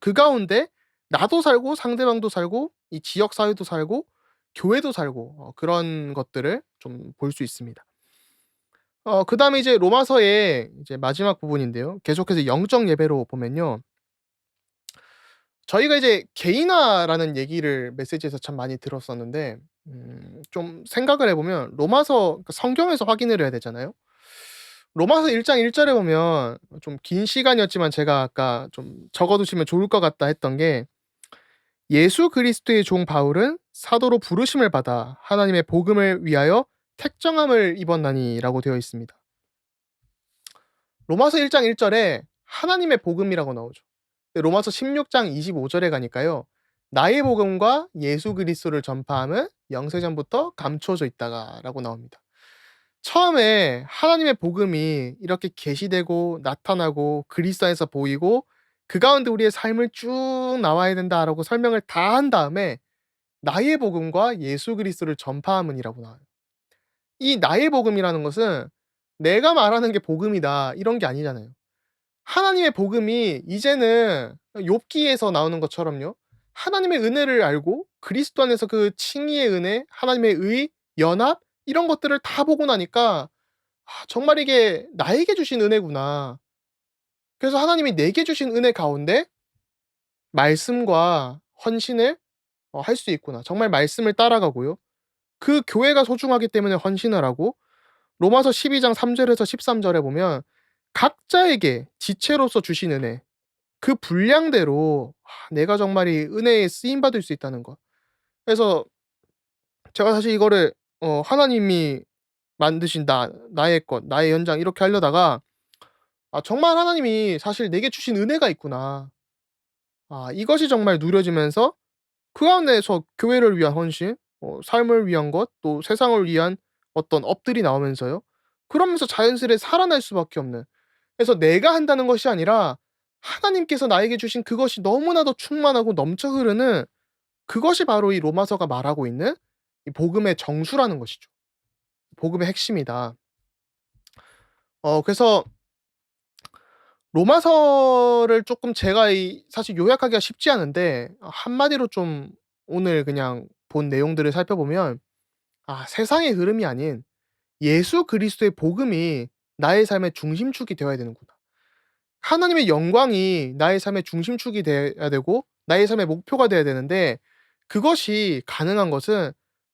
Speaker 1: 그 가운데 나도 살고 상대방도 살고 이 지역 사회도 살고 교회도 살고 그런 것들을 좀 볼 수 있습니다. 그다음에 이제 로마서의 이제 마지막 부분인데요. 계속해서 영적 예배로 보면요. 저희가 이제 개인화라는 얘기를 메시지에서 참 많이 들었었는데 좀 생각을 해 보면 로마서 그러니까 성경에서 확인을 해야 되잖아요. 로마서 1장 1 절에 보면 좀 긴 시간이었지만 제가 아까 좀 적어 두시면 좋을 것 같다 했던 게 "예수 그리스도의 종 바울은 사도로 부르심을 받아 하나님의 복음을 위하여 택정함을 입었나니"라고 되어 있습니다. 로마서 1장 1 절에 하나님의 복음이라고 나오죠. 근데 로마서 16장 25 절에 가니까요. "나의 복음과 예수 그리스도를 전파함은 영세전부터 감추어져 있다가"라고 나옵니다. 처음에 하나님의 복음이 이렇게 계시되고 나타나고 그리스도 안에서 보이고 그 가운데 우리의 삶을 쭉 나와야 된다라고 설명을 다 한 다음에 나의 복음과 예수 그리스도를 전파함은이라고 나와요. 이 나의 복음이라는 것은 내가 말하는 게 복음이다 이런 게 아니잖아요. 하나님의 복음이 이제는 욥기에서 나오는 것처럼요. 하나님의 은혜를 알고 그리스도 안에서 그 칭의의 은혜, 하나님의 의, 연합 이런 것들을 다 보고 나니까 '아 정말 이게 나에게 주신 은혜구나.' 그래서 하나님이 내게 주신 은혜 가운데 말씀과 헌신을 할 수 있구나. 정말 말씀을 따라가고요. 그 교회가 소중하기 때문에 헌신을 하고 로마서 12장 3 절에서 13 절에 보면 각자에게 지체로서 주신 은혜 그 분량대로 내가 정말 이 은혜에 쓰임 받을 수 있다는 거. 그래서 제가 사실 이거를 하나님이 만드신 나의 것, 나의 연장 이렇게 하려다가 '아 정말 하나님이 사실 내게 주신 은혜가 있구나.' 이것이 정말 누려지면서 그 안에서 교회를 위한 헌신, 삶을 위한 것, 또 세상을 위한 어떤 업들이 나오면서요. 그러면서 자연스레 살아날 수밖에 없는. 그래서 내가 한다는 것이 아니라 하나님께서 나에게 주신 그것이 너무나도 충만하고 넘쳐 흐르는 그것이 바로 이 로마서가 말하고 있는 이 복음의 정수라는 것이죠. 복음의 핵심이다. 그래서 로마서를 쪼끔 제가 사실 요약하기가 쉽지 않은데 한마디로 좀 오늘 그냥 본 내용들을 살펴보면 '세상의 흐름이 아닌 예수 그리스도의 복음이 나의 삶의 중심축이 되어야 되는구나.' 하나님의 영광이 나의 삶의 중심축이 돼야 되고 나의 삶의 목표가 돼야 되는데 그것이 가능한 것은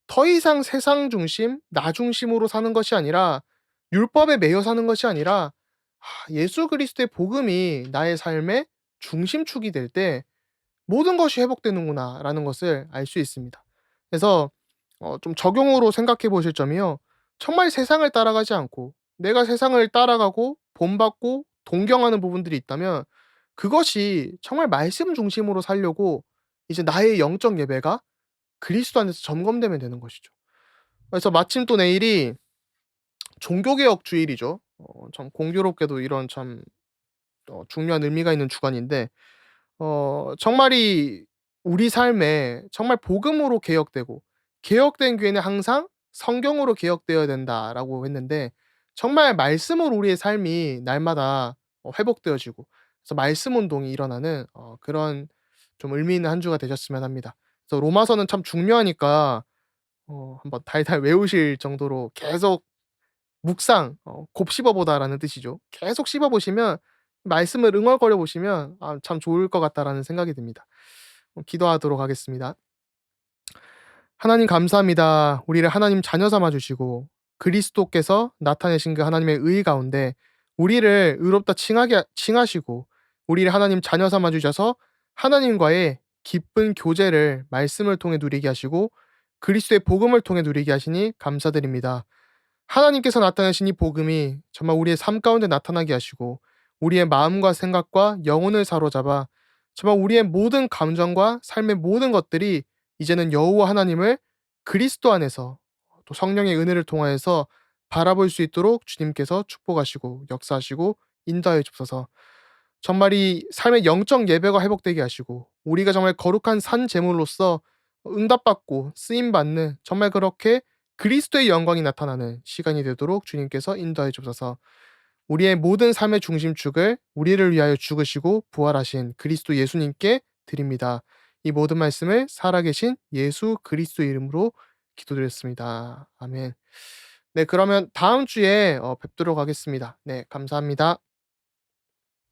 Speaker 1: 더 이상 세상 중심, 나 중심으로 사는 것이 아니라 율법에 매여 사는 것이 아니라 예수 그리스도의 복음이 나의 삶의 중심축이 될 때 '모든 것이 회복되는구나.'라는 것을 알 수 있습니다. 그래서 좀 적용으로 생각해 보실 점이요. 정말 세상을 따라가지 않고 내가 세상을 따라가고 본받고 동경하는 부분들이 있다면 그것이 정말 말씀 중심으로 살려고 이제 나의 영적 예배가 그리스도 안에서 점검되면 되는 것이죠. 그래서 마침 또 내일이 종교개혁 주일이죠. 참 공교롭게도 이런 참 중요한 의미가 있는 주간인데 정말 우리 삶에 정말 복음으로 개혁되고 개혁된 교회는 항상 성경으로 개혁되어야 된다라고 했는데 정말 말씀으로 우리의 삶이 날마다 회복되어지고 그래서 말씀 운동이 일어나는 그런 좀 의미 있는 한 주가 되셨으면 합니다. 그래서 로마서는 참 중요하니까 한번 달달 외우실 정도로 계속 묵상 곱씹어 보다라는 뜻이죠. 계속 씹어 보시면 말씀을 응얼거려 보시면 '아 참 좋을 것 같다.'라는 생각이 듭니다. 기도하도록 하겠습니다. 하나님 감사합니다. 우리를 하나님 자녀 삼아 주시고 그리스도께서 나타내신 그 하나님의 의 가운데 우리를 의롭다 칭하게 칭하시고 우리를 하나님 자녀 삼아 주셔서 하나님과의 기쁜 교제를 말씀을 통해 누리게 하시고 그리스도의 복음을 통해 누리게 하시니 감사드립니다. 하나님께서 나타내신 이 복음이 정말 우리의 삶 가운데 나타나게 하시고 우리의 마음과 생각과 영혼을 사로잡아 정말 우리의 모든 감정과 삶의 모든 것들이 이제는 여호와 하나님을 그리스도 안에서 또 성령의 은혜를 통하여서 바라볼 수 있도록 주님께서 축복하시고 역사하시고 인도하여 주옵소서. 정말 이 삶의 영적 예배가 회복되게 하시고 우리가 정말 거룩한 산 제물로서 응답받고 쓰임 받는 정말 그렇게 그리스도의 영광이 나타나는 시간이 되도록 주님께서 인도하여 주옵소서. 우리의 모든 삶의 중심축을 우리를 위하여 죽으시고 부활하신 그리스도 예수님께 드립니다. 이 모든 말씀을 살아계신 예수 그리스도 이름으로 기도드렸습니다. 아멘. 네, 그러면 다음 주에 뵙도록 하겠습니다. 네, 감사합니다.